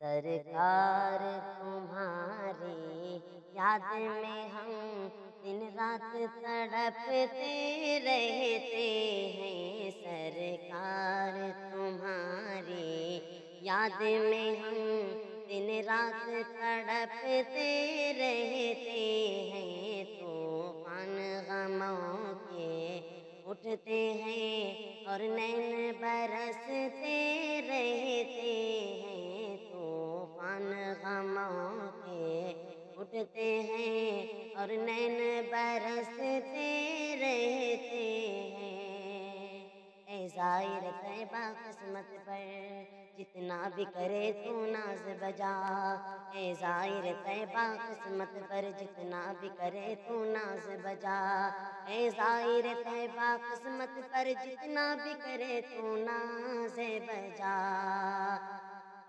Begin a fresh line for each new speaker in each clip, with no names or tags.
سرکار تمہاری یاد میں ہم دن رات تڑپتے رہتے ہیں، سرکار تمہاری یاد میں ہم دن رات تڑپتے رہتے ہیں، طوفان غموں کے اٹھتے ہیں اور نین برستے رہتے ہیں، طوفان غموں کے اٹھتے ہیں اور نین برستے رہتے ہیں۔ اے زائر طیبہ قسمت پر جتنا بھی کرے تو ناز بجا، اے زائر طیبہ قسمت پر جتنا بھی کرے تو ناز بجا، اے زائر طیبہ قسمت پر جتنا بھی کرے تو ناز بجا،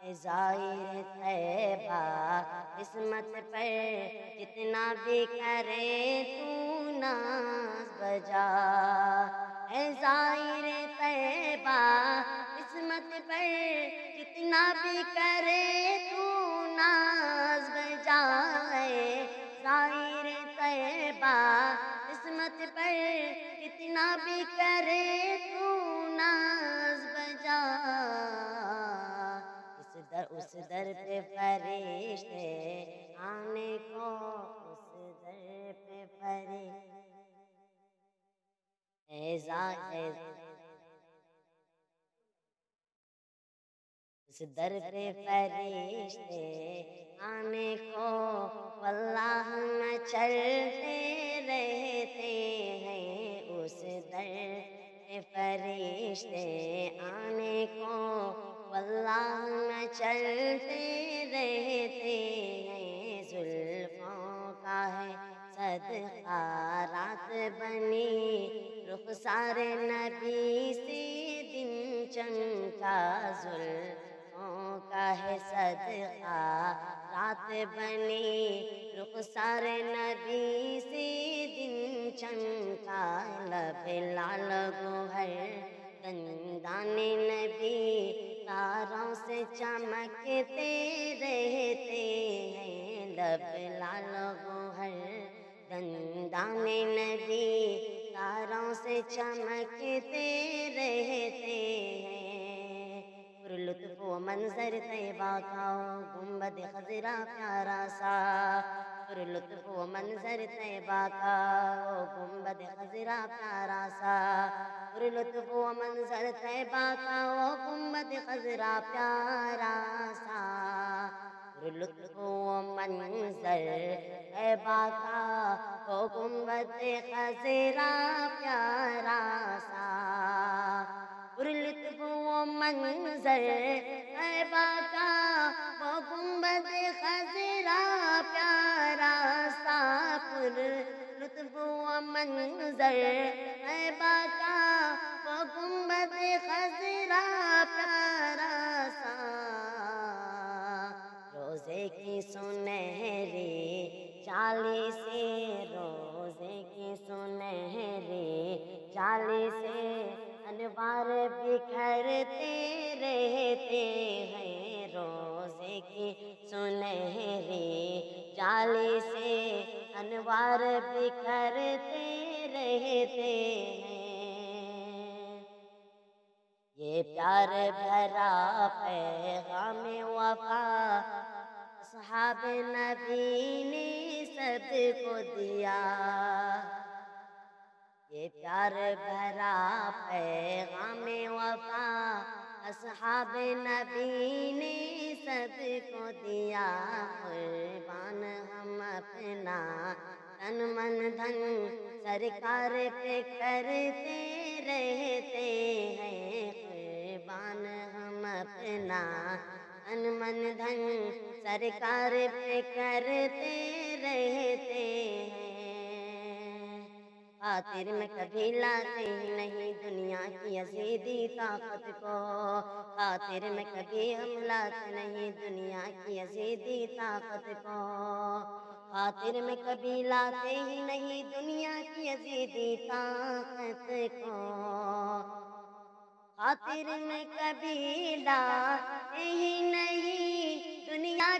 اے زائر طیبہ قسمت پر جتنا بھی کرے تو ناز بجا، اے زائر طیبہ قسمت پر جتنا بھی کرے تو ناز بجا، اے زائر طیبہ قسمت پر جتنا بھی کرے تو ناز بجا، اس در پہ فرشتے آنے کو، اس در پہ فرشتے اس در پہ فرشتے آنے کو واللہ مچلتے رہتے ہیں، اس در پہ فرشتے آنے کو واللہ مچلتے رہتے ہیں، زلفوں کا ہے صدقہ رات بنی رخسار نبی سے دن چمکا، زلفوں کا ہے صدقہ رات بنی رخسار نبی سے دن چمکا، لب لال گوہر دندان نبی تاروں سے چمکتے رہتے ہیں، لب لال گوہر دندان نبی تاروں سے چمکتے رہتے ہیں، پر لطف و منظر طیبہ کا گنبد خضرا پیارا سا، پر لطف و منظر طیبہ کا گنبد خضرا پیارا سا، پر لطف و منظر طیبہ کا گنبد خضرا پیارا سا، پر لطف و منظر طیبہ کا گنبد خضرا پیارا سا، پر لطف و منظر طیبہ کا گنبد خضرا پیارا سا، پر لطف و منظر طیبہ کا گنبد خضرا پیارا سا، روزے کی سنہری چالی سے، روزے کی سنہری چالی سے انوار بکھرتے رہتے ہیں، روزے کی سنہری چالی سے انوار بکھرتے رہتے ہیں، یہ پیار بھرا پیغام وفا اصحاب نبی نے سب کو دیا، یہ پیار بھرا پیغام وفا اصحاب نبی نے سب کو دیا، قربان ہم اپنا تن من دھن سرکار پہ کرتے رہتے ہیں، قربان ہم اپنا تن من دھن سرکار پہ کرتے رہتے ہیں، خاطر میں کبھی لاتے ہی نہیں دنیا کی یزیدی طاقت کو، خاطر میں کبھی ہم لاتے نہیں دنیا کی یزیدی طاقت کو، خاطر میں کبھی لاتے ہی نہیں دنیا کی یزیدی طاقت کو، خاطر میں کبھی لاتے ہی نہیں